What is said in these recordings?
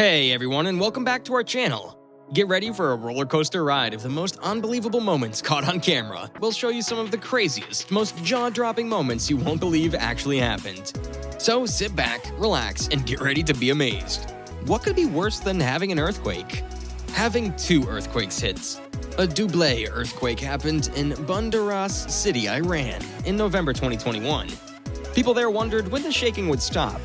Hey everyone, and welcome back to our channel. Get ready for a roller coaster ride of the most unbelievable moments caught on camera. We'll show you some of the craziest, most jaw-dropping moments you won't believe actually happened. So sit back, relax, and get ready to be amazed. What could be worse than having an earthquake? Having two earthquakes hit. A Double earthquake happened in Bundaras City, Iran, in November 2021. People there wondered when the shaking would stop.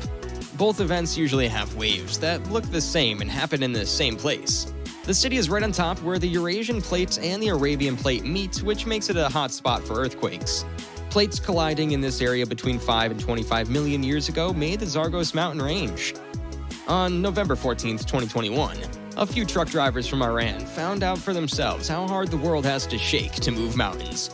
Both events usually have waves that look the same and happen in the same place. The city is right on top where the Eurasian Plate and the Arabian Plate meet, which makes it a hot spot for earthquakes. Plates colliding in this area between 5 and 25 million years ago made the Zagros mountain range. On November 14, 2021, a few truck drivers from Iran found out for themselves how hard the world has to shake to move mountains.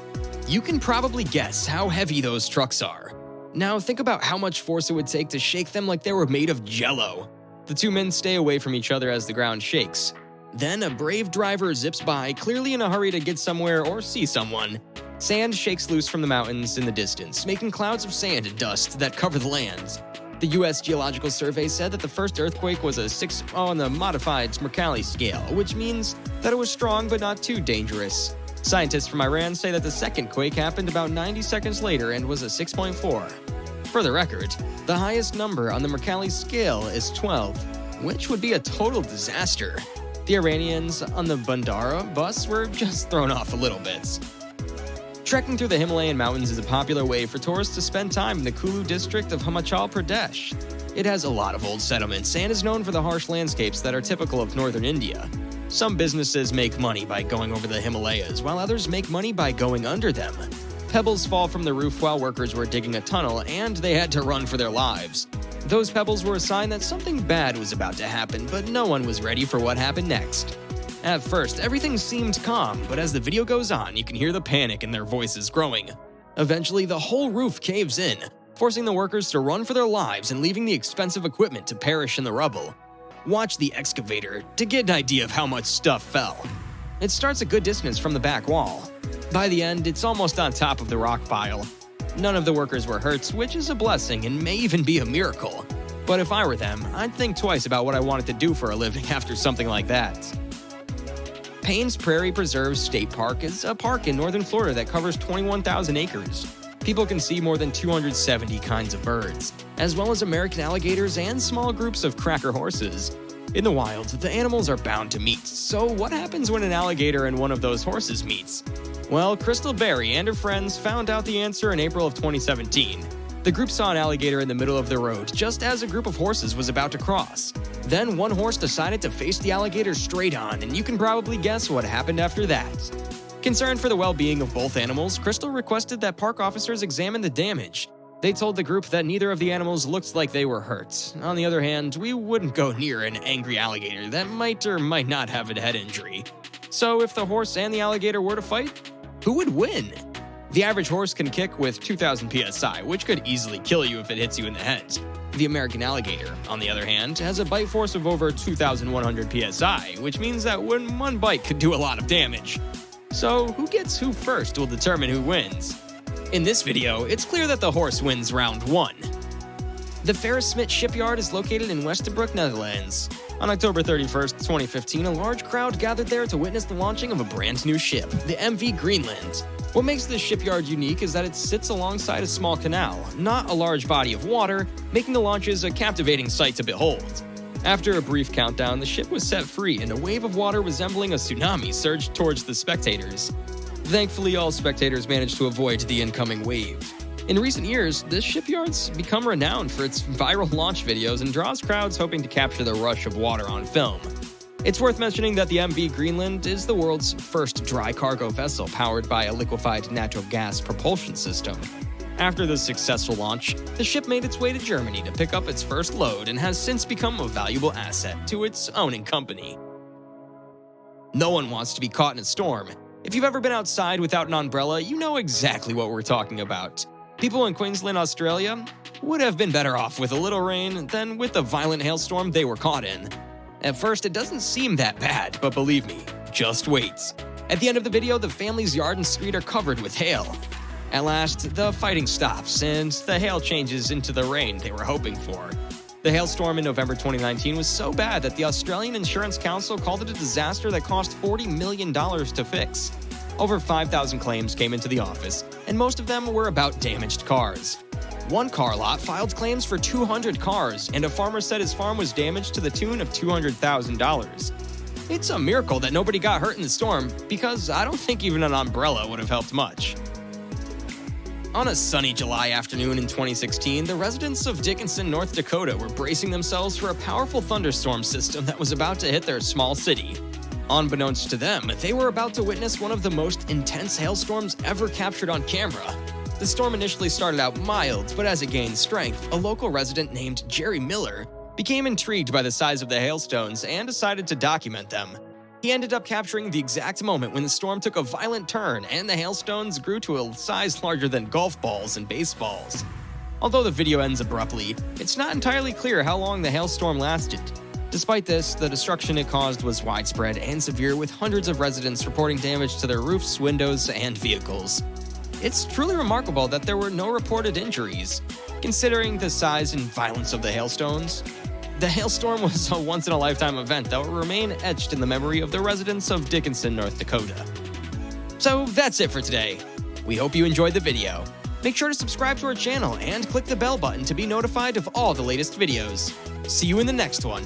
You can probably guess how heavy those trucks are. Now think about how much force it would take to shake them like they were made of jello. The two men stay away from each other as the ground shakes. Then a brave driver zips by, clearly in a hurry to get somewhere or see someone. Sand shakes loose from the mountains in the distance, making clouds of sand and dust that cover the land. The U.S. Geological Survey said that the first earthquake was a 6 on the modified Mercalli scale, which means that it was strong but not too dangerous. Scientists from Iran say that the second quake happened about 90 seconds later and was a 6.4. For the record, the highest number on the Mercalli scale is 12, which would be a total disaster. The Iranians on the Bandara bus were just thrown off a little bit. Trekking through the Himalayan mountains is a popular way for tourists to spend time in the Kulu district of Himachal Pradesh. It has a lot of old settlements and is known for the harsh landscapes that are typical of northern India. Some businesses make money by going over the Himalayas, while others make money by going under them. Pebbles fall from the roof while workers were digging a tunnel, and they had to run for their lives. Those pebbles were a sign that something bad was about to happen, but no one was ready for what happened next. At first, everything seemed calm, but as the video goes on, you can hear the panic in their voices growing. Eventually, the whole roof caves in, forcing the workers to run for their lives and leaving the expensive equipment to perish in the rubble. Watch the excavator to get an idea of how much stuff fell. It starts a good distance from the back wall. By the end, it's almost on top of the rock pile. None of the workers were hurt, which is a blessing and may even be a miracle. But if I were them, I'd think twice about what I wanted to do for a living after something like that. Payne's Prairie Preserve State Park is a park in northern Florida that covers 21,000 acres. People can see more than 270 kinds of birds, as well as American alligators and small groups of cracker horses. In the wild, the animals are bound to meet, so what happens when an alligator and one of those horses meets? Well, Crystal Berry and her friends found out the answer in April of 2017. The group saw an alligator in the middle of the road just as a group of horses was about to cross. Then one horse decided to face the alligator straight on, and you can probably guess what happened after that. Concerned for the well-being of both animals, Crystal requested that park officers examine the damage. They told the group that neither of the animals looked like they were hurt. On the other hand, we wouldn't go near an angry alligator that might or might not have a head injury. So if the horse and the alligator were to fight, who would win? The average horse can kick with 2,000 psi, which could easily kill you if it hits you in the head. The American alligator, on the other hand, has a bite force of over 2,100 psi, which means that one bite could do a lot of damage. So who gets who first will determine who wins. In this video, it's clear that the horse wins round 1. The Ferris Smith shipyard is located in Westerbroek, Netherlands. On October 31, 2015, a large crowd gathered there to witness the launching of a brand new ship, the MV Greenland. What makes this shipyard unique is that it sits alongside a small canal, not a large body of water, making the launches a captivating sight to behold. After a brief countdown, the ship was set free and a wave of water resembling a tsunami surged towards the spectators. Thankfully, all spectators managed to avoid the incoming wave. In recent years, this shipyard's become renowned for its viral launch videos and draws crowds hoping to capture the rush of water on film. It's worth mentioning that the MV Greenland is the world's first dry cargo vessel powered by a liquefied natural gas propulsion system. After the successful launch, the ship made its way to Germany to pick up its first load and has since become a valuable asset to its owning company. No one wants to be caught in a storm. If you've ever been outside without an umbrella, you know exactly what we're talking about. People in Queensland, Australia, would have been better off with a little rain than with the violent hailstorm they were caught in. At first, it doesn't seem that bad, but believe me, just wait. At the end of the video, the family's yard and street are covered with hail. At last, the fighting stops, and the hail changes into the rain they were hoping for. The hailstorm in November 2019 was so bad that the Australian Insurance Council called it a disaster that cost $40 million to fix. Over 5,000 claims came into the office, and most of them were about damaged cars. One car lot filed claims for 200 cars, and a farmer said his farm was damaged to the tune of $200,000. It's a miracle that nobody got hurt in the storm, because I don't think even an umbrella would have helped much. On a sunny July afternoon in 2016, the residents of Dickinson, North Dakota were bracing themselves for a powerful thunderstorm system that was about to hit their small city. Unbeknownst to them, they were about to witness one of the most intense hailstorms ever captured on camera. The storm initially started out mild, but as it gained strength, a local resident named Jerry Miller became intrigued by the size of the hailstones and decided to document them. He ended up capturing the exact moment when the storm took a violent turn and the hailstones grew to a size larger than golf balls and baseballs. Although the video ends abruptly, it's not entirely clear how long the hailstorm lasted. Despite this, the destruction it caused was widespread and severe, with hundreds of residents reporting damage to their roofs, windows, and vehicles. It's truly remarkable that there were no reported injuries, considering the size and violence of the hailstones. The hailstorm was a once-in-a-lifetime event that will remain etched in the memory of the residents of Dickinson, North Dakota. So that's it for today. We hope you enjoyed the video. Make sure to subscribe to our channel and click the bell button to be notified of all the latest videos. See you in the next one.